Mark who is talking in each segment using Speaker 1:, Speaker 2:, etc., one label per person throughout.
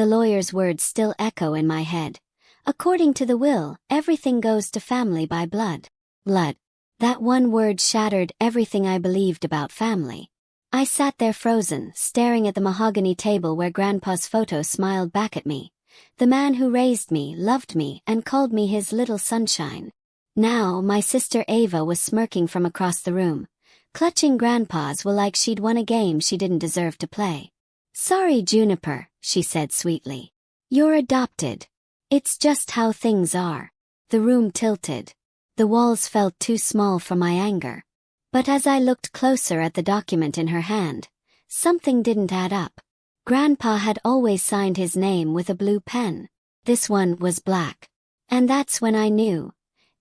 Speaker 1: the lawyer's words still echo in my head. According to the will, everything goes to family by blood. Blood. That one word shattered everything I believed about family. I sat there frozen, staring at the mahogany table where Grandpa's photo smiled back at me. The man who raised me, loved me, and called me his little sunshine. Now, my sister Ava was smirking from across the room, clutching Grandpa's will like she'd won a game she didn't deserve to play. "Sorry, Juniper," she said sweetly. "You're adopted. It's just how things are." The room tilted. The walls felt too small for my anger. But as I looked closer at the document in her hand, something didn't add up. Grandpa had always signed his name with a blue pen. This one was black. And that's when I knew.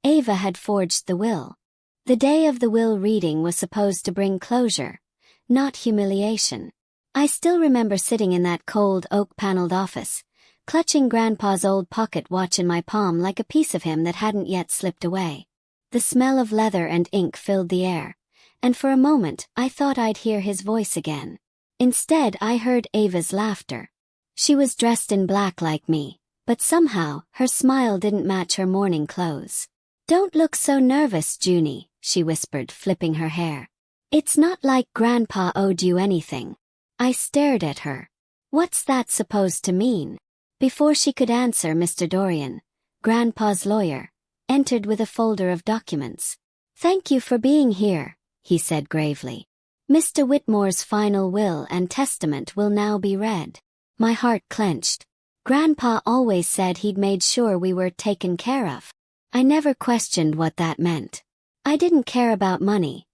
Speaker 1: Ava had forged the will. The day of the will reading was supposed to bring closure, not humiliation. I still remember sitting in that cold oak-paneled office, clutching Grandpa's old pocket watch in my palm like a piece of him that hadn't yet slipped away. The smell of leather and ink filled the air, and for a moment I thought I'd hear his voice again. Instead, I heard Ava's laughter. She was dressed in black like me, but somehow her smile didn't match her morning clothes. "Don't look so nervous, Junie," she whispered, flipping her hair. "It's not like Grandpa owed you anything." I stared at her. What's that supposed to mean? Before she could answer, Mr. Dorian, Grandpa's lawyer, entered with a folder of documents. "Thank you for being here," he said gravely. "Mr. Whitmore's final will and testament will now be read." My heart clenched. Grandpa always said he'd made sure we were taken care of. I never questioned what that meant. I didn't care about money.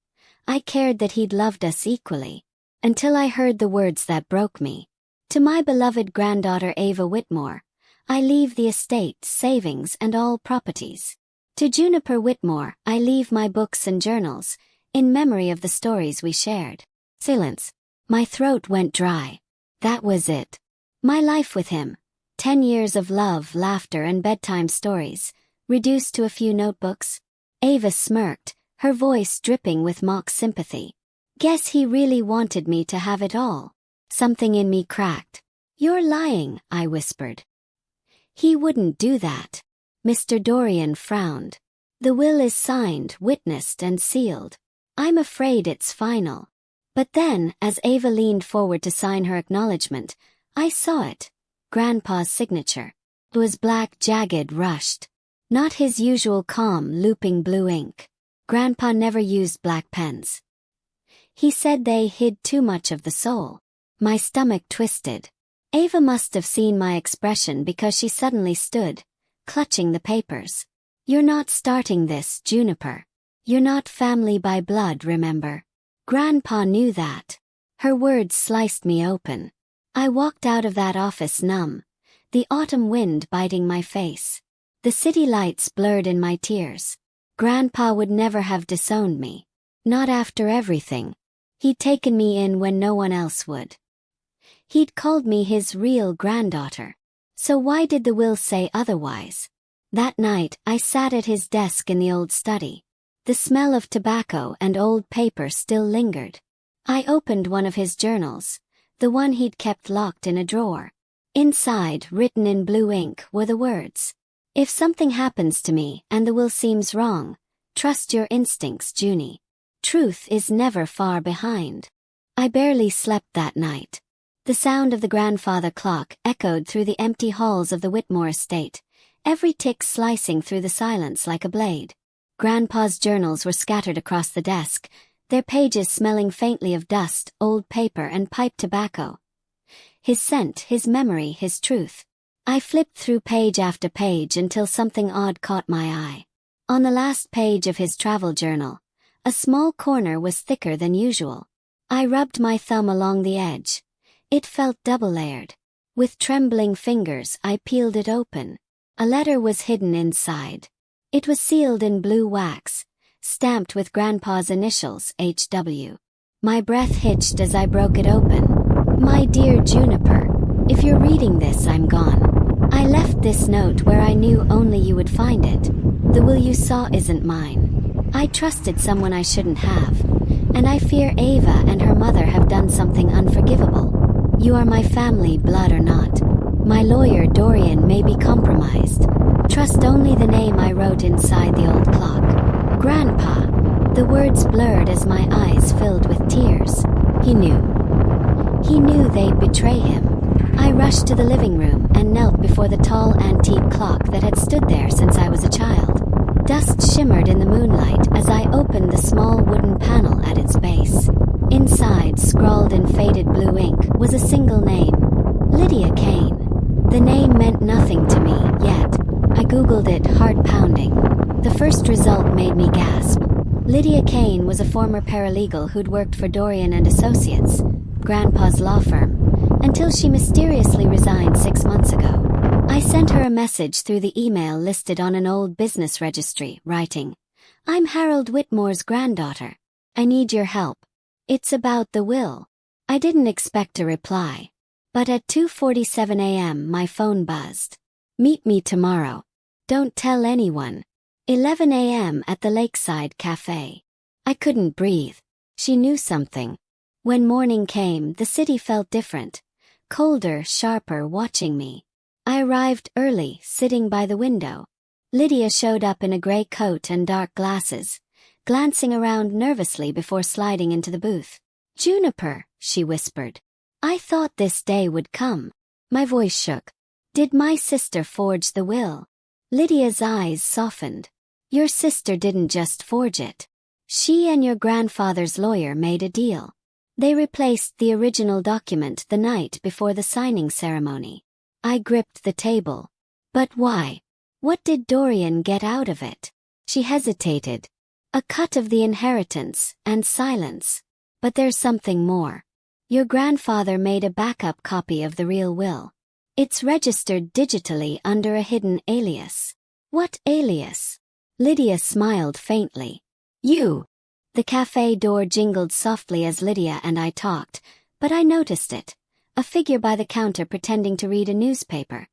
Speaker 1: I cared that he'd loved us equally. Until I heard the words that broke me. "To my beloved granddaughter Ava Whitmore, I leave the estate, savings, and all properties. To Juniper Whitmore, I leave my books and journals, in memory of the stories we shared." Silence. My throat went dry. That was it. My life with him. 10 years of love, laughter, and bedtime stories, reduced to a few notebooks. Ava smirked, her voice dripping with mock sympathy. "Guess he really wanted me to have it all." Something in me cracked. "You're lying," I whispered. "He wouldn't do that." Mr. Dorian frowned. "The will is signed, witnessed, and sealed. I'm afraid it's final." But then, as Ava leaned forward to sign her acknowledgement, I saw it. Grandpa's signature. It was black, jagged, rushed. Not his usual calm, looping blue ink. Grandpa never used black pens. He said they hid too much of the soul. My stomach twisted. Ava must have seen my expression because she suddenly stood, clutching the papers. "You're not starting this, Juniper. You're not family by blood, remember?" Grandpa knew that. Her words sliced me open. I walked out of that office numb, the autumn wind biting my face. The city lights blurred in my tears. Grandpa would never have disowned me. Not after everything. He'd taken me in when no one else would. He'd called me his real granddaughter. So why did the will say otherwise? That night, I sat at his desk in the old study. The smell of tobacco and old paper still lingered. I opened one of his journals, the one he'd kept locked in a drawer. Inside, written in blue ink, were the words, "If something happens to me and the will seems wrong, trust your instincts, Junie. Truth is never far behind." I barely slept that night. The sound of the grandfather clock echoed through the empty halls of the Whitmore estate, every tick slicing through the silence like a blade. Grandpa's journals were scattered across the desk, their pages smelling faintly of dust, old paper, and pipe tobacco. His scent, his memory, his truth. I flipped through page after page until something odd caught my eye. On the last page of his travel journal, a small corner was thicker than usual. I rubbed my thumb along the edge. It felt double-layered. With trembling fingers, I peeled it open. A letter was hidden inside. It was sealed in blue wax, stamped with Grandpa's initials, H.W. My breath hitched as I broke it open. "My dear Juniper, if you're reading this, I'm gone. I left this note where I knew only you would find it. The will you saw isn't mine. I trusted someone I shouldn't have, and I fear Ava and her mother have done something unforgivable. You are my family, blood or not. My lawyer Dorian may be compromised. Trust only the name I wrote inside the old clock. Grandpa. The words blurred as my eyes filled with tears. He knew. He knew they'd betray him. I rushed to the living room and knelt before the tall antique clock that had stood there since I was a child. Dust shimmered in the moonlight as I opened the small wooden panel at its base. Inside, scrawled in faded blue ink, was a single name. Lydia Kane. The name meant nothing to me, yet. I googled it, heart pounding. The first result made me gasp. Lydia Kane was a former paralegal who'd worked for Dorian and Associates, Grandpa's law firm, until she mysteriously resigned 6 months ago. I sent her a message through the email listed on an old business registry, writing, "I'm Harold Whitmore's granddaughter. I need your help. It's about the will." I didn't expect a reply. But at 2:47 a.m. my phone buzzed. "Meet me tomorrow. Don't tell anyone." 11 a.m. at the Lakeside Cafe. I couldn't breathe. She knew something. When morning came, the city felt different. Colder, sharper, watching me. I arrived early, sitting by the window. Lydia showed up in a gray coat and dark glasses, glancing around nervously before sliding into the booth. "Juniper," she whispered. "I thought this day would come." My voice shook. "Did my sister forge the will?" Lydia's eyes softened. "Your sister didn't just forge it. She and your grandfather's lawyer made a deal. They replaced the original document the night before the signing ceremony." I gripped the table. "But why? What did Dorian get out of it?" She hesitated. "A cut of the inheritance, and silence. But there's something more. Your grandfather made a backup copy of the real will. It's registered digitally under a hidden alias." "What alias?" Lydia smiled faintly. "You." The cafe door jingled softly as Lydia and I talked, but I noticed it. A figure by the counter pretending to read a newspaper.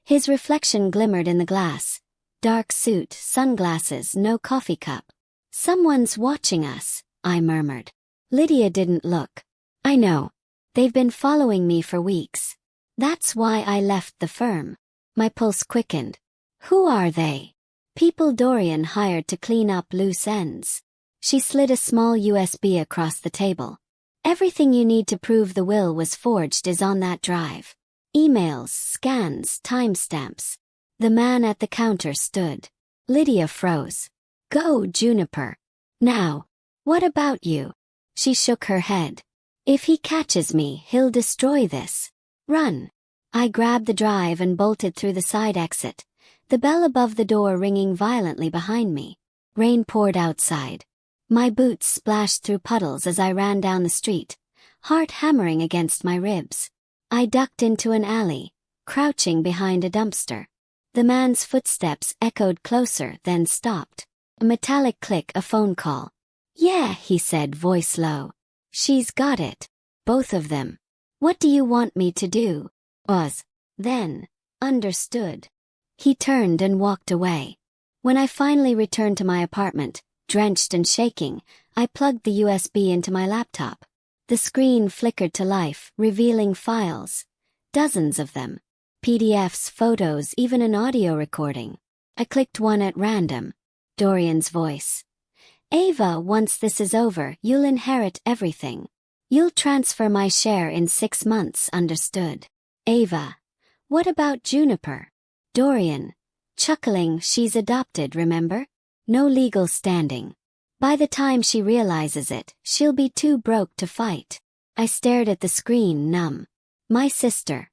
Speaker 1: His reflection glimmered in the glass. Dark suit, sunglasses, no coffee cup. "Someone's watching us," I murmured. Lydia didn't look. "I know. They've been following me for weeks. That's why I left the firm." My pulse quickened. "Who are they?" "People Dorian hired to clean up loose ends." She slid a small USB across the table. "Everything you need to prove the will was forged is on that drive. Emails, scans, timestamps." The man at the counter stood. Lydia froze. "Go, Juniper. Now. What about you?" She shook her head. "If he catches me, he'll destroy this. Run." I grabbed the drive and bolted through the side exit, the bell above the door ringing violently behind me. Rain poured outside. My boots splashed through puddles as I ran down the street, heart hammering against my ribs. I ducked into an alley, crouching behind a dumpster. The man's footsteps echoed closer, then stopped. A metallic click, a phone call. "Yeah," he said, voice low. "She's got it. Both of them. What do you want me to do?" Then. Understood. He turned and walked away. When I finally returned to my apartment, drenched and shaking, I plugged the USB into my laptop. The screen flickered to life, revealing files. Dozens of them. PDFs, photos, even an audio recording. I clicked one at random. Dorian's voice. "Ava, once this is over, you'll inherit everything. You'll transfer my share in 6 months, understood?" "Ava. What about Juniper?" "Dorian." Chuckling, "She's adopted, remember? No legal standing. By the time she realizes it, she'll be too broke to fight." I stared at the screen, numb. My sister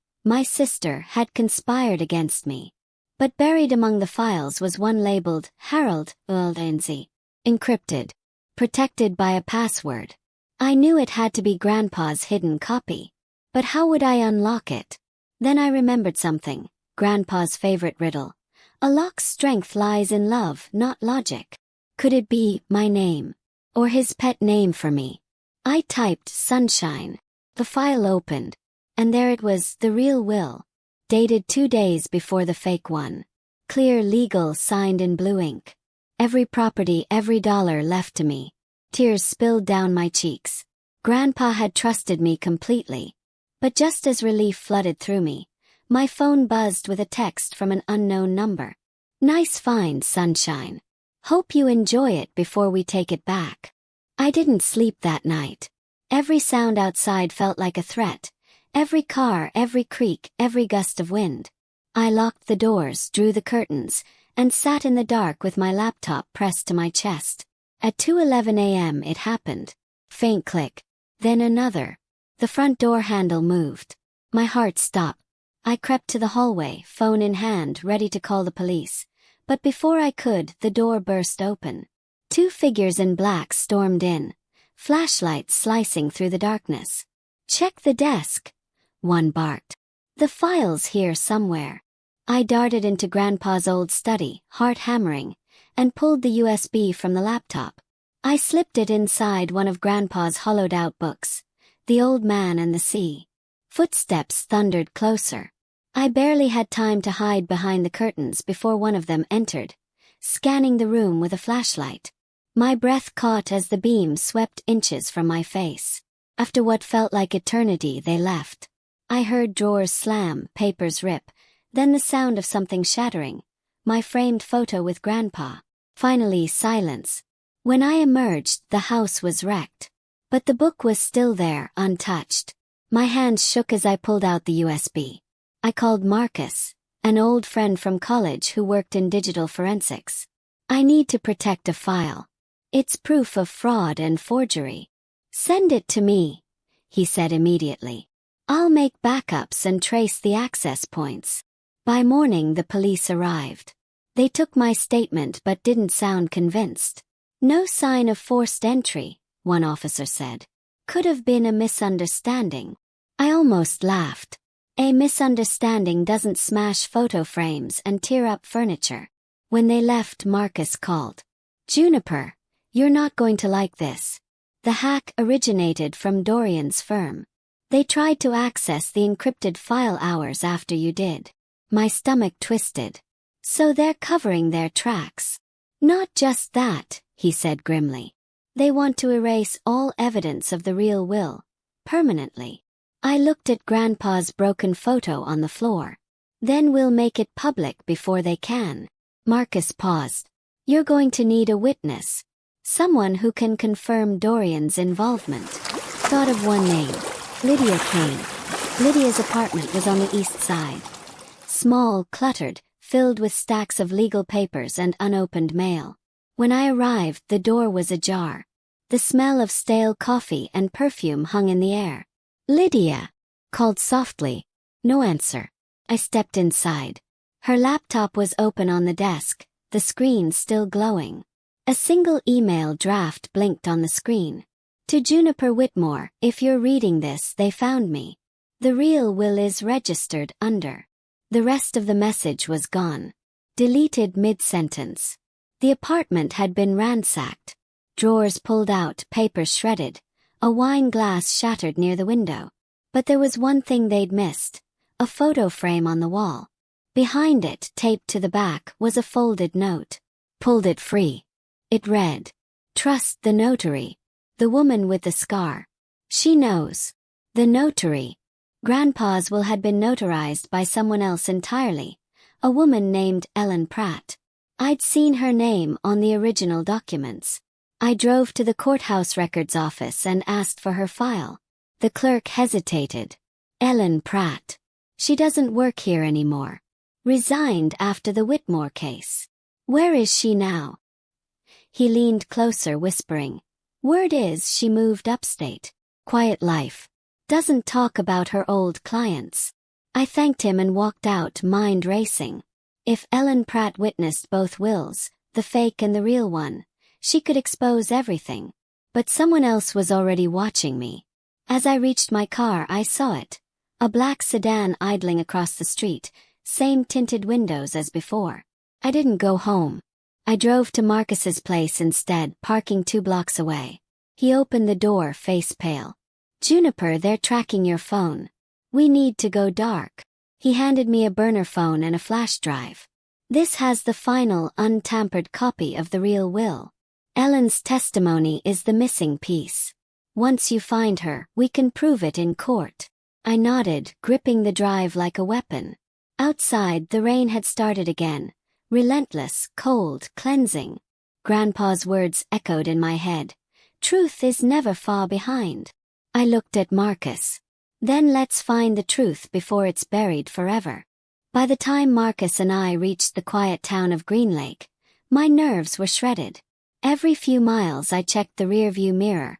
Speaker 1: had conspired against me. But buried among the files was one labeled, Harold Lindsay. Encrypted. Protected by a password. I knew it had to be Grandpa's hidden copy. But how would I unlock it? Then I remembered something, Grandpa's favorite riddle. A lock's strength lies in love, not logic. Could it be my name? Or his pet name for me? I typed Sunshine. The file opened. And there it was, the real will. Dated 2 days before the fake one. Clear, legal, signed in blue ink. Every property, every dollar left to me. Tears spilled down my cheeks. Grandpa had trusted me completely. But just as relief flooded through me, My phone buzzed with a text from an unknown number. Nice find, sunshine. Hope you enjoy it before we take it back. I didn't sleep that night. Every sound outside felt like a threat. Every car, every creak, every gust of wind. I locked the doors, drew the curtains, and sat in the dark with my laptop pressed to my chest. At 2:11 a.m. it happened. Faint click. Then another. The front door handle moved. My heart stopped. I crept to the hallway, phone in hand, ready to call the police. But before I could, the door burst open. Two figures in black stormed in, flashlights slicing through the darkness. Check the desk, one barked. The file's here somewhere. I darted into Grandpa's old study, heart hammering, and pulled the USB from the laptop. I slipped it inside one of Grandpa's hollowed-out books, The Old Man and the Sea. Footsteps thundered closer. I barely had time to hide behind the curtains before one of them entered, scanning the room with a flashlight. My breath caught as the beam swept inches from my face. After what felt like eternity, they left. I heard drawers slam, papers rip, then the sound of something shattering. My framed photo with Grandpa. Finally, silence. When I emerged, the house was wrecked. But the book was still there, untouched. My hands shook as I pulled out the USB. I called Marcus, an old friend from college who worked in digital forensics. I need to protect a file. It's proof of fraud and forgery. Send it to me, he said immediately. I'll make backups and trace the access points. By morning, the police arrived. They took my statement but didn't sound convinced. No sign of forced entry, one officer said. Could have been a misunderstanding. I almost laughed. A misunderstanding doesn't smash photo frames and tear up furniture. When they left, Marcus called. Juniper, you're not going to like this. The hack originated from Dorian's firm. They tried to access the encrypted file hours after you did. My stomach twisted. So they're covering their tracks. Not just that, he said grimly. They want to erase all evidence of the real will, permanently. I looked at Grandpa's broken photo on the floor. Then we'll make it public before they can. Marcus paused. You're going to need a witness. Someone who can confirm Dorian's involvement. Thought of one name. Lydia Kane. Lydia's apartment was on the east side. Small, cluttered, filled with stacks of legal papers and unopened mail. When I arrived, the door was ajar. The smell of stale coffee and perfume hung in the air. Lydia called softly. No answer. I stepped inside. Her laptop was open on the desk, the screen still glowing. A single email draft blinked on the screen. To Juniper Whitmore, if you're reading this, they found me. The real will is registered under. The rest of the message was gone. Deleted mid-sentence. The apartment had been ransacked. Drawers pulled out, papers shredded. A wine glass shattered near the window. But there was one thing they'd missed. A photo frame on the wall. Behind it, taped to the back, was a folded note. Pulled it free. It read, "Trust the notary. The woman with the scar. She knows." The notary. Grandpa's will had been notarized by someone else entirely. A woman named Ellen Pratt. I'd seen her name on the original documents. I drove to the courthouse records office and asked for her file. The clerk hesitated. Ellen Pratt. She doesn't work here anymore. Resigned after the Whitmore case. Where is she now? He leaned closer, whispering. Word is she moved upstate. Quiet life. Doesn't talk about her old clients. I thanked him and walked out, mind racing. If Ellen Pratt witnessed both wills, the fake and the real one, she could expose everything. But someone else was already watching me. As I reached my car, I saw it. A black sedan idling across the street, same tinted windows as before. I didn't go home. I drove to Marcus's place instead, parking 2 blocks away. He opened the door, face pale. Juniper, they're tracking your phone. We need to go dark. He handed me a burner phone and a flash drive. This has the final, untampered copy of the real will. Ellen's testimony is the missing piece. Once you find her, we can prove it in court. I nodded, gripping the drive like a weapon. Outside, the rain had started again. Relentless, cold, cleansing. Grandpa's words echoed in my head. Truth is never far behind. I looked at Marcus. Then let's find the truth before it's buried forever. By the time Marcus and I reached the quiet town of Green Lake, my nerves were shredded. Every few miles I checked the rearview mirror,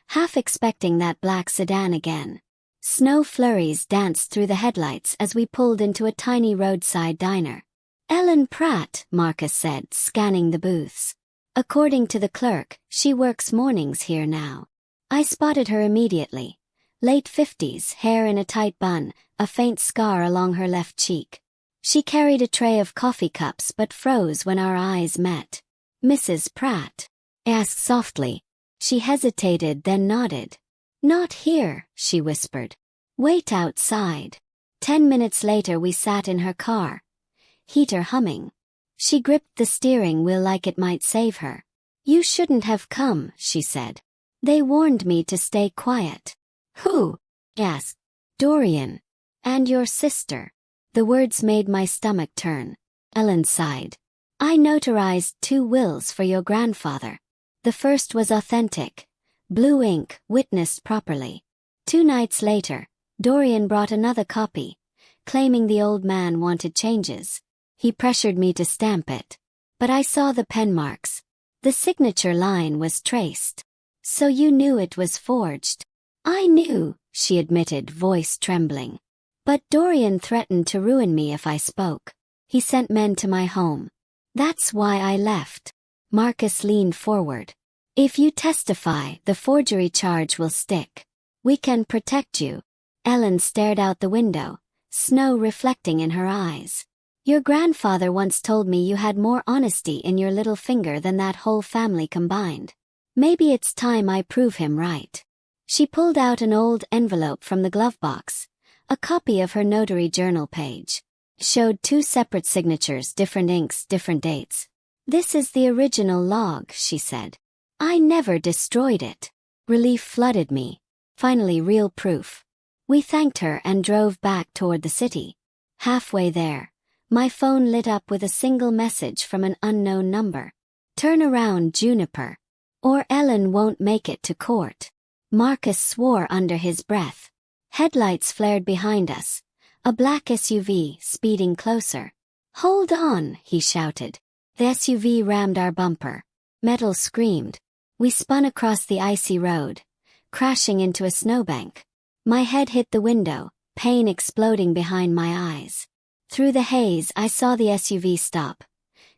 Speaker 1: half expecting that black sedan again. Snow flurries danced through the headlights as we pulled into a tiny roadside diner. Ellen Pratt, Marcus said, scanning the booths. According to the clerk, she works mornings here now. I spotted her immediately. Late 50s, hair in a tight bun, a faint scar along her left cheek. She carried a tray of coffee cups but froze when our eyes met. Mrs. Pratt? I asked softly. She hesitated, then nodded. Not here, she whispered. Wait outside. 10 minutes later we sat in her car. Heater humming. She gripped the steering wheel like it might save her. You shouldn't have come, she said. They warned me to stay quiet. Who? Asked. Dorian. And your sister. The words made my stomach turn. Ellen sighed. I notarized 2 wills for your grandfather. The first was authentic. Blue ink, witnessed properly. 2 nights later, Dorian brought another copy, claiming the old man wanted changes. He pressured me to stamp it. But I saw the pen marks. The signature line was traced. So you knew it was forged? I knew, she admitted, voice trembling. But Dorian threatened to ruin me if I spoke. He sent men to my home. That's why I left. Marcus leaned forward. If you testify, the forgery charge will stick. We can protect you. Ellen stared out the window, snow reflecting in her eyes. Your grandfather once told me you had more honesty in your little finger than that whole family combined. Maybe it's time I prove him right. She pulled out an old envelope from the glove box, a copy of her notary journal page. Showed 2 separate signatures, different inks, different dates. This is the original log, she said. I never destroyed it. Relief flooded me. Finally, real proof. We thanked her and drove back toward the city. Halfway there, my phone lit up with a single message from an unknown number. Turn around, Juniper. Or Ellen won't make it to court. Marcus swore under his breath. Headlights flared behind us. A black SUV speeding closer. Hold on, he shouted. The SUV rammed our bumper. Metal screamed. We spun across the icy road, crashing into a snowbank. My head hit the window, pain exploding behind my eyes. Through the haze, I saw the SUV stop.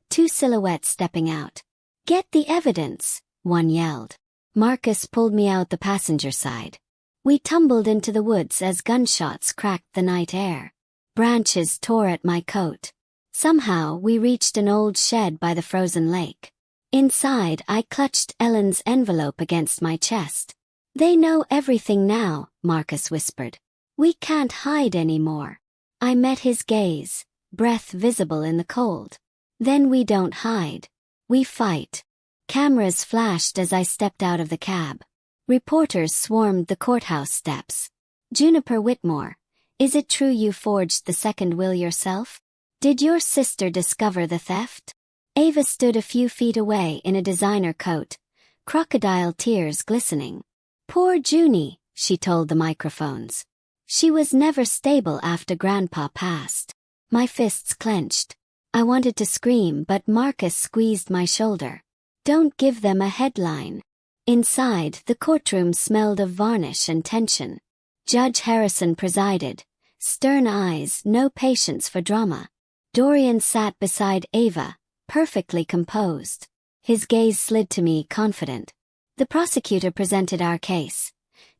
Speaker 1: 2 silhouettes stepping out. Get the evidence, one yelled. Marcus pulled me out the passenger side. We tumbled into the woods as gunshots cracked the night air. Branches tore at my coat. Somehow, we reached an old shed by the frozen lake. Inside, I clutched Ellen's envelope against my chest. They know everything now, Marcus whispered. We can't hide anymore. I met his gaze, breath visible in the cold. Then we don't hide. We fight. Cameras flashed as I stepped out of the cab. Reporters swarmed the courthouse steps. Juniper Whitmore, is it true you forged the second will yourself? Did your sister discover the theft? Ava stood a few feet away in a designer coat, crocodile tears glistening. Poor Junie, she told the microphones. She was never stable after Grandpa passed. My fists clenched. I wanted to scream, but Marcus squeezed my shoulder. Don't give them a headline. Inside, the courtroom smelled of varnish and tension. Judge Harrison presided. Stern eyes, no patience for drama. Dorian sat beside Ava, perfectly composed. His gaze slid to me, confident. The prosecutor presented our case.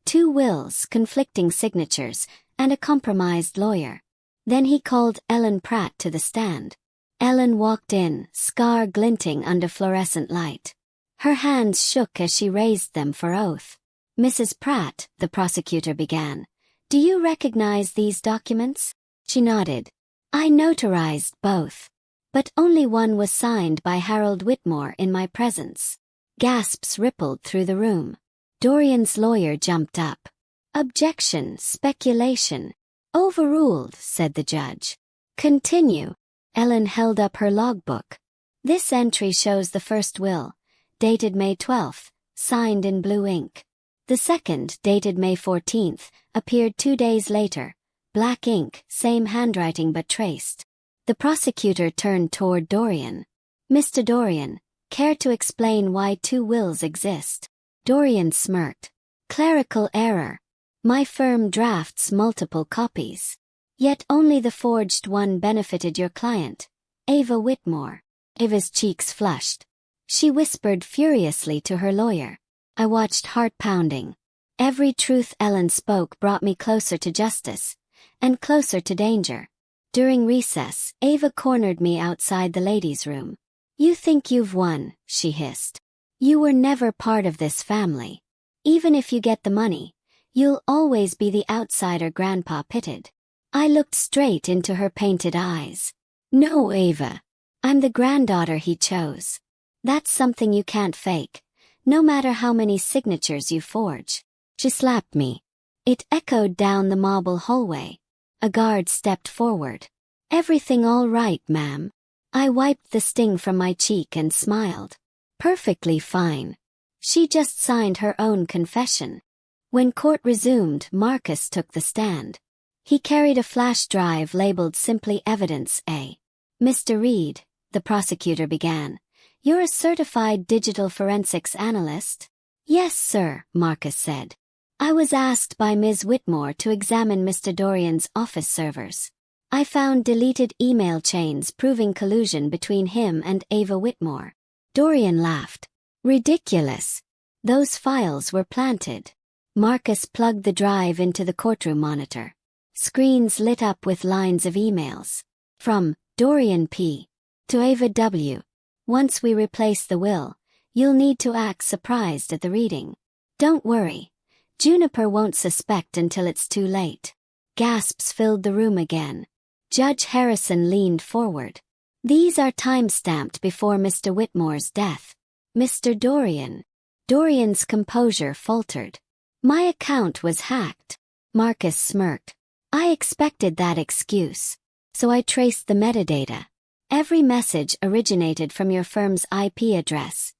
Speaker 1: 2 wills, conflicting signatures, and a compromised lawyer. Then he called Ellen Pratt to the stand. Ellen walked in, scar glinting under fluorescent light. Her hands shook as she raised them for oath. Mrs. Pratt, the prosecutor began. Do you recognize these documents? She nodded. I notarized both. But only one was signed by Harold Whitmore in my presence. Gasps rippled through the room. Dorian's lawyer jumped up. Objection, speculation. Overruled, said the judge. Continue. Ellen held up her logbook. This entry shows the first will, dated May 12th, signed in blue ink. The second, dated May 14th, appeared 2 days later, black ink, same handwriting but traced. The prosecutor turned toward Dorian. Mr. Dorian, care to explain why 2 wills exist? Dorian smirked. Clerical error. My firm drafts multiple copies. Yet only the forged one benefited your client, Ava Whitmore. Ava's cheeks flushed. She whispered furiously to her lawyer. I watched heart pounding. Every truth Ellen spoke brought me closer to justice, and closer to danger. During recess, Ava cornered me outside the ladies' room. You think you've won, she hissed. You were never part of this family. Even if you get the money, you'll always be the outsider Grandpa pitied. I looked straight into her painted eyes. No, Ava. I'm the granddaughter he chose. That's something you can't fake, no matter how many signatures you forge. She slapped me. It echoed down the marble hallway. A guard stepped forward. Everything all right, ma'am? I wiped the sting from my cheek and smiled. Perfectly fine. She just signed her own confession. When court resumed, Marcus took the stand. He carried a flash drive labeled simply Evidence A. Mr. Reed, the prosecutor began, you're a certified digital forensics analyst? Yes, sir, Marcus said. I was asked by Ms. Whitmore to examine Mr. Dorian's office servers. I found deleted email chains proving collusion between him and Ava Whitmore. Dorian laughed. Ridiculous. Those files were planted. Marcus plugged the drive into the courtroom monitor. Screens lit up with lines of emails. From Dorian P. to Ava W. Once we replace the will, you'll need to act surprised at the reading. Don't worry. Juniper won't suspect until it's too late. Gasps filled the room again. Judge Harrison leaned forward. These are time-stamped before Mr. Whitmore's death. Mr. Dorian. Dorian's composure faltered. My account was hacked. Marcus smirked. I expected that excuse. So I traced the metadata. Every message originated from your firm's IP address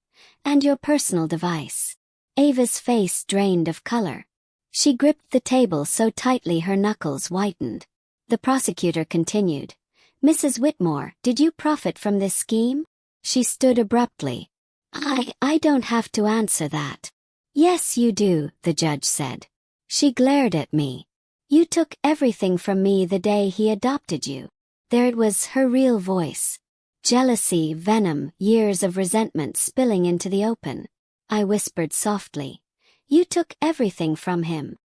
Speaker 1: and your personal device. Ava's face drained of color. She gripped the table so tightly her knuckles whitened. The prosecutor continued. Mrs. Whitmore, did you profit from this scheme? She stood abruptly. I don't have to answer that. Yes, you do, the judge said. She glared at me. You took everything from me the day he adopted you. There it was, her real voice. Jealousy, venom, years of resentment spilling into the open. I whispered softly. You took everything from him.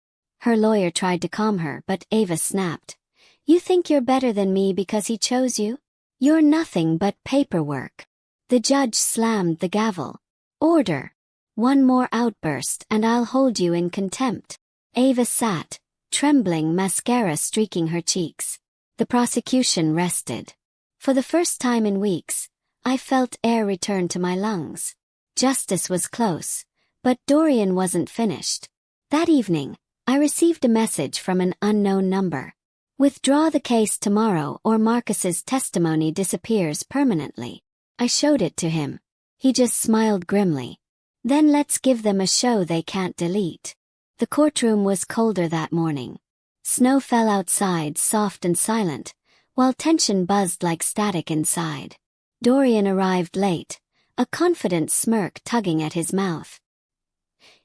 Speaker 1: Her lawyer tried to calm her, but Ava snapped. You think you're better than me because he chose you? You're nothing but paperwork. The judge slammed the gavel. Order. One more outburst and I'll hold you in contempt. Ava sat, trembling, mascara streaking her cheeks. The prosecution rested. For the first time in weeks, I felt air return to my lungs. Justice was close, but Dorian wasn't finished. That evening, I received a message from an unknown number. Withdraw the case tomorrow or Marcus's testimony disappears permanently. I showed it to him. He just smiled grimly. Then let's give them a show they can't delete. The courtroom was colder that morning. Snow fell outside, soft and silent, while tension buzzed like static inside. Dorian arrived late, a confident smirk tugging at his mouth.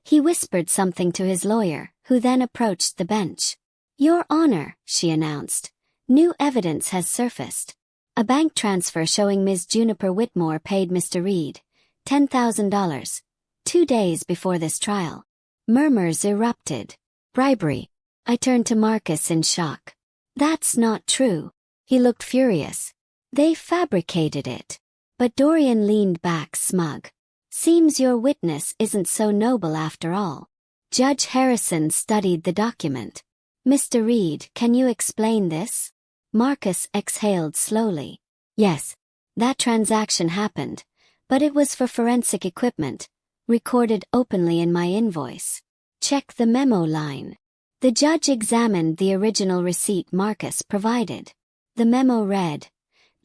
Speaker 1: He whispered something to his lawyer, who then approached the bench. Your Honor, she announced, new evidence has surfaced. A bank transfer showing Ms. Juniper Whitmore paid Mr. Reed $10,000, 2 days before this trial. Murmurs erupted. Bribery. I turned to Marcus in shock. That's not true. He looked furious. They fabricated it. But Dorian leaned back smug. Seems your witness isn't so noble after all. Judge Harrison studied the document. Mr. Reed, can you explain this? Marcus exhaled slowly. Yes, that transaction happened, but it was for forensic equipment, recorded openly in my invoice. Check the memo line. The judge examined the original receipt Marcus provided. The memo read,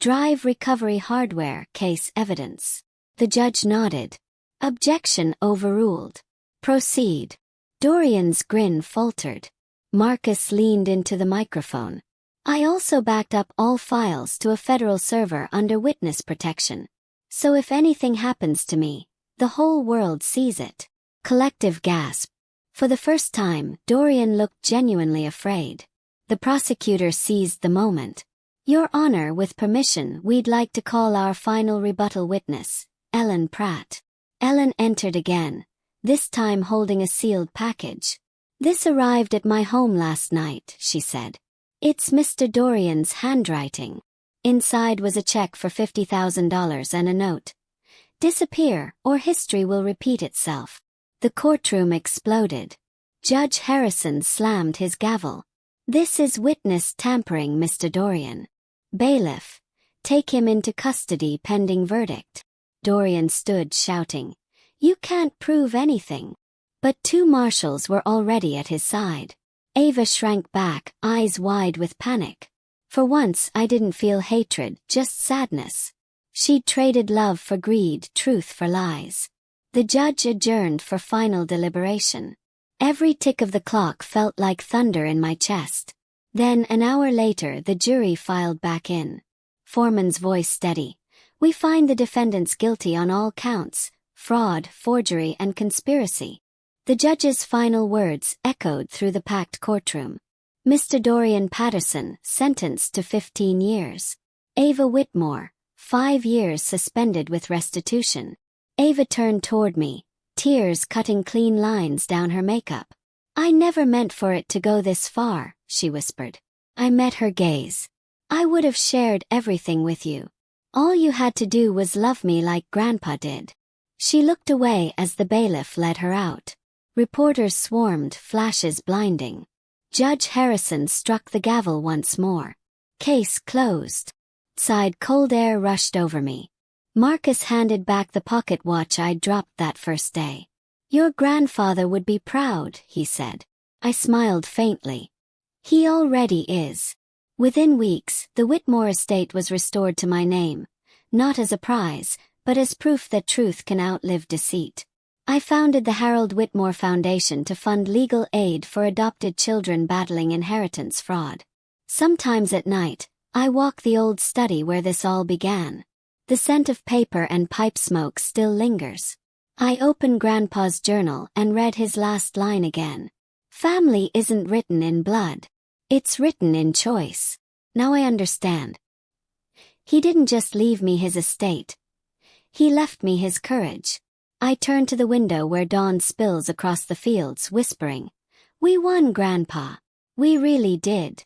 Speaker 1: "Drive recovery hardware case evidence." The judge nodded. "Objection overruled. Proceed." Dorian's grin faltered. Marcus leaned into the microphone. "I also backed up all files to a federal server under witness protection. So if anything happens to me, the whole world sees it." Collective gasp. For the first time, Dorian looked genuinely afraid. The prosecutor seized the moment. "Your Honor, with permission, we'd like to call our final rebuttal witness, Ellen Pratt." Ellen entered again, this time holding a sealed package. "This arrived at my home last night," she said. "It's Mr. Dorian's handwriting." Inside was a check for $50,000 and a note. "Disappear, or history will repeat itself." The courtroom exploded. Judge Harrison slammed his gavel. "This is witness tampering, Mr. Dorian." "Bailiff, take him into custody pending verdict." Dorian stood shouting, "You can't prove anything." But two marshals were already at his side. Ava shrank back, eyes wide with panic. For once I didn't feel hatred, just sadness. She'd traded love for greed, truth for lies. The judge adjourned for final deliberation. Every tick of the clock felt like thunder in my chest. Then, an hour later, the jury filed back in. Foreman's voice steady. "We find the defendants guilty on all counts: fraud, forgery, and conspiracy." The judge's final words echoed through the packed courtroom. Mr. Dorian Patterson, sentenced to 15 years. Ava Whitmore, 5 years suspended with restitution. Ava turned toward me, tears cutting clean lines down her makeup. "I never meant for it to go this far," she whispered. I met her gaze. "I would have shared everything with you. All you had to do was love me like Grandpa did." She looked away as the bailiff led her out. Reporters swarmed, flashes blinding. Judge Harrison struck the gavel once more. "Case closed." Outside, cold air rushed over me. Marcus handed back the pocket watch I'd dropped that first day. "Your grandfather would be proud," he said. I smiled faintly. "He already is." Within weeks, the Whitmore estate was restored to my name, not as a prize, but as proof that truth can outlive deceit. I founded the Harold Whitmore Foundation to fund legal aid for adopted children battling inheritance fraud. Sometimes at night, I walk the old study where this all began. The scent of paper and pipe smoke still lingers. I opened Grandpa's journal and read his last line again. "Family isn't written in blood. It's written in choice." Now I understand. He didn't just leave me his estate. He left me his courage. I turned to the window where dawn spills across the fields, whispering, "We won, Grandpa. We really did."